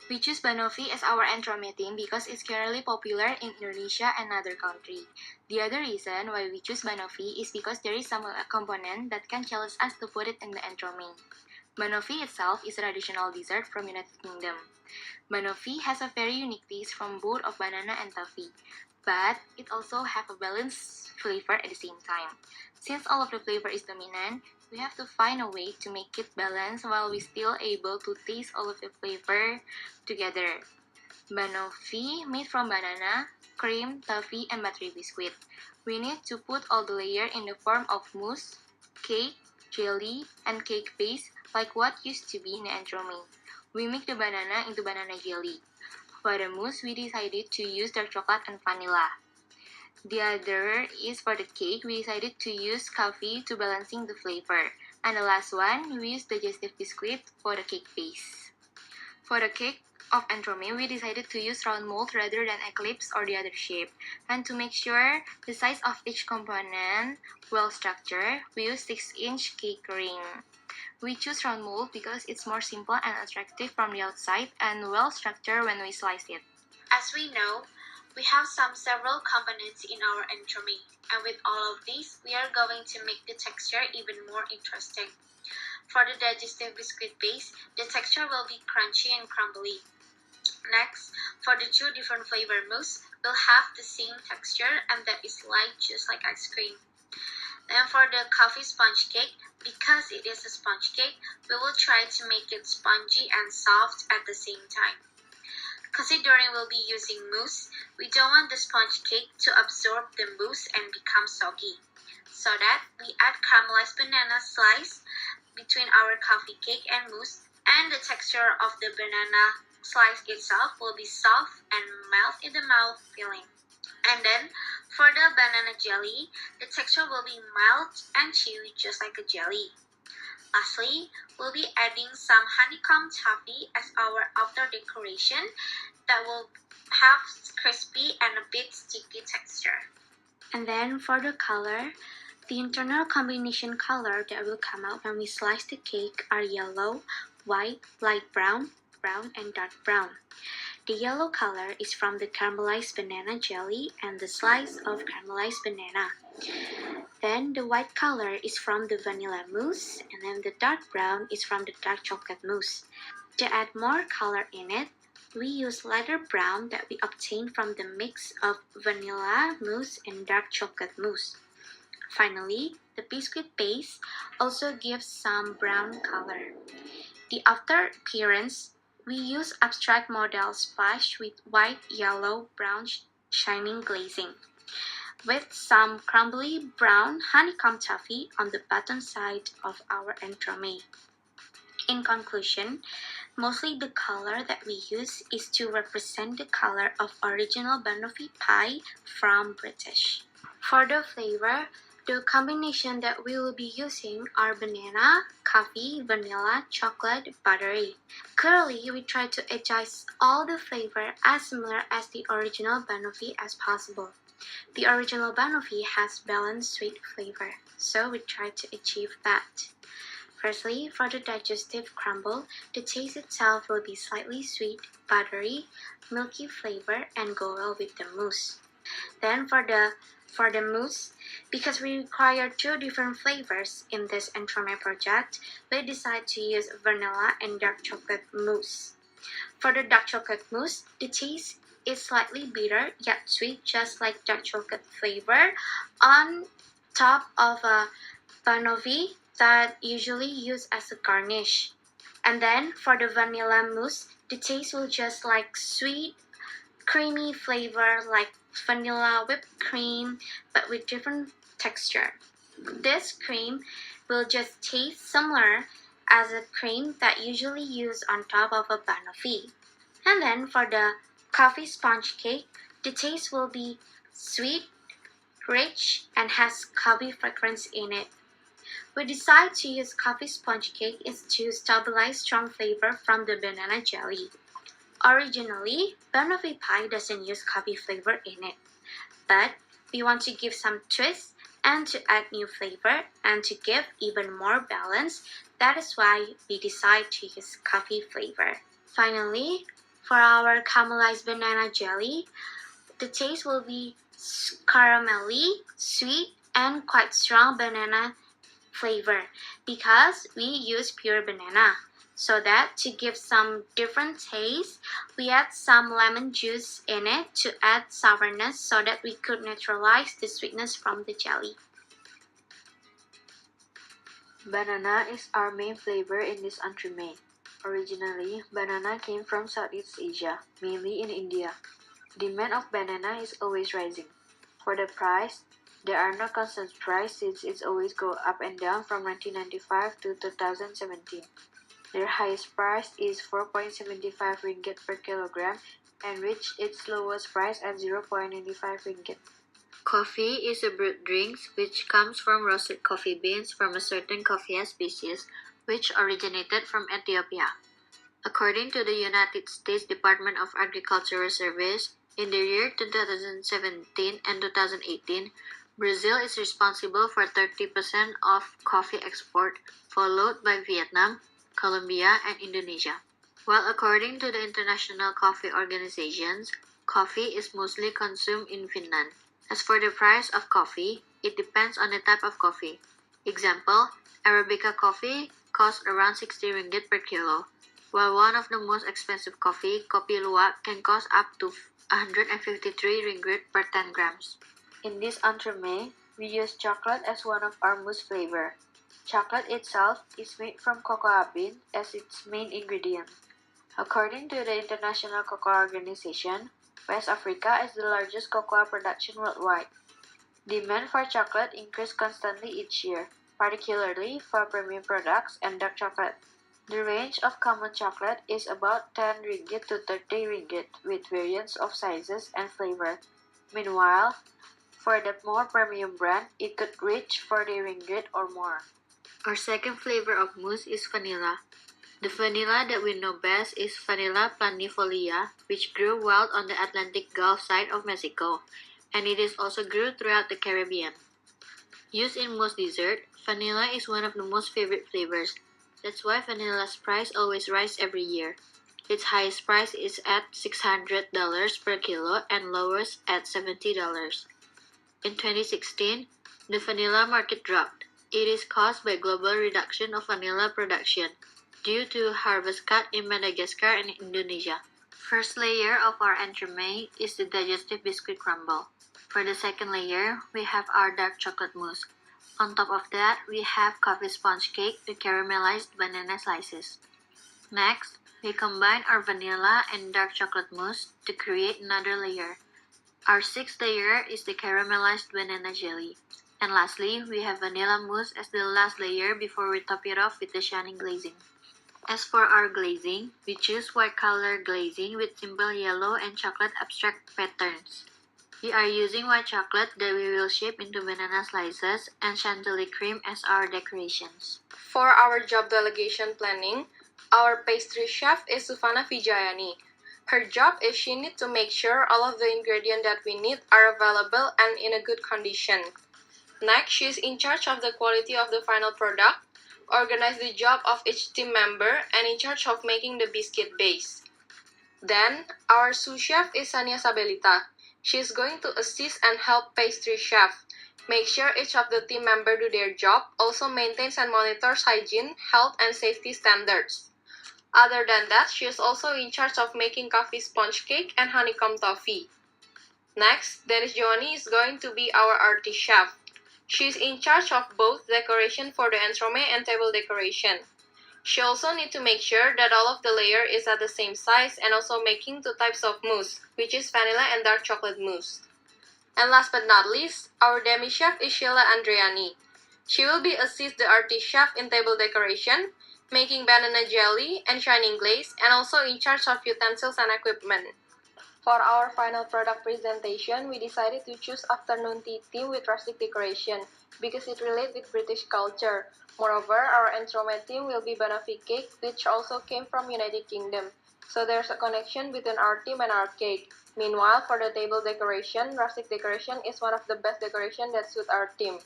We choose Banoffee as our Entremet team because it's currently popular in Indonesia and other countries. The other reason why we choose Banoffee is because there is some component that can challenge us to put it in the Entremet. Banoffee itself is a traditional dessert from United Kingdom. Banoffee has a very unique taste from both of banana and toffee, but it also have a balanced flavor at the same time. Since all of the flavor is dominant, we have to find a way to make it balanced while we still able to taste all of the flavor together. Banoffee made from banana, cream, toffee, and buttery biscuit. We need to put all the layer in the form of mousse, cake, jelly, and cake base like what used to be in the Entremet. We make the banana into banana jelly. For the mousse, we decided to use dark chocolate and vanilla. The other is for the cake, we decided to use coffee to balancing the flavor. And the last one, we used digestive biscuit for the cake base. For the cake of Entremet, we decided to use round mold rather than eclipse or the other shape. And to make sure the size of each component well structured, we use 6-inch cake ring. We choose round mold because it's more simple and attractive from the outside and well structured when we slice it. As we know, we have several components in our entremet, and with all of these, we are going to make the texture even more interesting. For the digestive biscuit base, the texture will be crunchy and crumbly. Next, for the two different flavor mousse, we'll have the same texture and that is light just like ice cream. Then for the coffee sponge cake, because it is a sponge cake, we will try to make it spongy and soft at the same time. Considering we'll be using mousse, we don't want the sponge cake to absorb the mousse and become soggy. So that we add caramelized banana slice between our coffee cake and mousse, and the texture of the banana slice itself will be soft and melt in the mouth feeling. And then for the banana jelly, the texture will be mild and chewy just like a jelly. Lastly, we'll be adding some honeycomb toffee as our outer decoration that will have crispy and a bit sticky texture. And then for the color, the internal combination color that will come out when we slice the cake are yellow, white, light brown, brown, and dark brown. The yellow color is from the caramelized banana jelly and the slice of caramelized banana. Then the white color is from the vanilla mousse, and then the dark brown is from the dark chocolate mousse. To add more color in it, we use lighter brown that we obtain from the mix of vanilla mousse and dark chocolate mousse. Finally, the biscuit base also gives some brown color. The outer appearance, we use abstract model splash with white, yellow, brown shining glazing, with some crumbly brown honeycomb toffee on the bottom side of our entremet. In conclusion, mostly the color that we use is to represent the color of original Banoffee pie from British. For the flavor, the combination that we will be using are banana, coffee, vanilla, chocolate, buttery. Currently, we try to adjust all the flavor as similar as the original Banoffee as possible. The original Banoffee has balanced sweet flavor, so we try to achieve that. Firstly, for the digestive crumble, the taste itself will be slightly sweet, buttery, milky flavor, and go well with the mousse. Then for the mousse, because we require two different flavors in this entremet project, we decide to use vanilla and dark chocolate mousse. For the dark chocolate mousse, the taste is slightly bitter yet sweet, just like dark chocolate flavor, on top of a Banoffee that usually used as a garnish. And then for the vanilla mousse, the taste will just like sweet, creamy flavor like vanilla whipped cream, but with different texture. This cream will just taste similar as a cream that usually used on top of a Banoffee. And then for the coffee sponge cake, the taste will be sweet, rich, and has coffee fragrance in it. We decide to use coffee sponge cake is to stabilize strong flavor from the banana jelly. Originally, Banoffee pie doesn't use coffee flavor in it, but we want to give some twist and to add new flavor and to give even more balance. That is why we decide to use coffee flavor. Finally, For our caramelized banana jelly, the taste will be caramelly, sweet, and quite strong banana flavor because we use pure banana. So that to give some different taste, we add some lemon juice in it to add sourness so that we could neutralize the sweetness from the jelly. Banana is our main flavor in this entremet. Originally, banana came from Southeast Asia, mainly in India. Demand of banana is always rising. For the price, there are no constant price since it always go up and down from 1995 to 2017. Their highest price is 4.75 ringgit per kilogram and reached its lowest price at 0.95 ringgit. Coffee is a brewed drink which comes from roasted coffee beans from a certain coffea species which originated from Ethiopia. According to the United States Department of Agricultural Service, in the year 2017 and 2018, Brazil is responsible for 30% of coffee export, followed by Vietnam, Colombia, and Indonesia. While according to the International Coffee Organizations, coffee is mostly consumed in Finland. As for the price of coffee, it depends on the type of coffee. Example, Arabica coffee costs around 60 ringgit per kilo, while one of the most expensive coffee, Kopi Luwak, can cost up to 153 ringgit per 10 grams. In this entremet, we use chocolate as one of our mousse flavor. Chocolate itself is made from cocoa bean as its main ingredient. According to the International Cocoa Organization, West Africa is the largest cocoa production worldwide. Demand for chocolate increases constantly each year, particularly for premium products and dark chocolate. The range of common chocolate is about 10 ringgit to 30 ringgit with variants of sizes and flavor. Meanwhile, for the more premium brand, it could reach 40 ringgit or more. Our second flavor of mousse is vanilla. The vanilla that we know best is Vanilla planifolia, which grew wild on the Atlantic Gulf side of Mexico, and it is also grew throughout the Caribbean. Used in most dessert, vanilla is one of the most favorite flavors. That's why vanilla's price always rises every year. Its highest price is at $600 per kilo and lowest at $70. In 2016, the vanilla market dropped. It is caused by global reduction of vanilla production due to harvest cut in Madagascar and Indonesia. First layer of our entremet is the digestive biscuit crumble. For the second layer, we have our dark chocolate mousse. On top of that, we have coffee sponge cake with caramelized banana slices. Next, we combine our vanilla and dark chocolate mousse to create another layer. Our sixth layer is the caramelized banana jelly. And lastly, we have vanilla mousse as the last layer before we top it off with the shining glazing. As for our glazing, we choose white color glazing with simple yellow and chocolate abstract patterns. We are using white chocolate that we will shape into banana slices and chantilly cream as our decorations. For our job delegation planning, our pastry chef is Sufana Vijayani. Her job is she needs to make sure all of the ingredients that we need are available and in a good condition. Next, she is in charge of the quality of the final product, organize the job of each team member, and in charge of making the biscuit base. Then, our sous chef is Sania Sabelita. She is going to assist and help pastry chef, make sure each of the team member do their job, also maintains and monitors hygiene, health, and safety standards. Other than that, she is also in charge of making coffee sponge cake and honeycomb toffee. Next, Dennis Joani is going to be our artist chef. She is in charge of both decoration for the entremet and table decoration. She also needs to make sure that all of the layer is at the same size and also making two types of mousse, which is vanilla and dark chocolate mousse. And last but not least, our demi chef is Sheila Andreani. She will be assist the artist chef in table decoration, making banana jelly and shining glaze, and also in charge of utensils and equipment. For our final product presentation, we decided to choose afternoon tea theme with rustic decoration because it relates with British culture. Moreover, our entremet theme will be Banoffee cake, which also came from United Kingdom. So there's a connection between our theme and our cake. Meanwhile, for the table decoration, rustic decoration is one of the best decoration that suit our theme.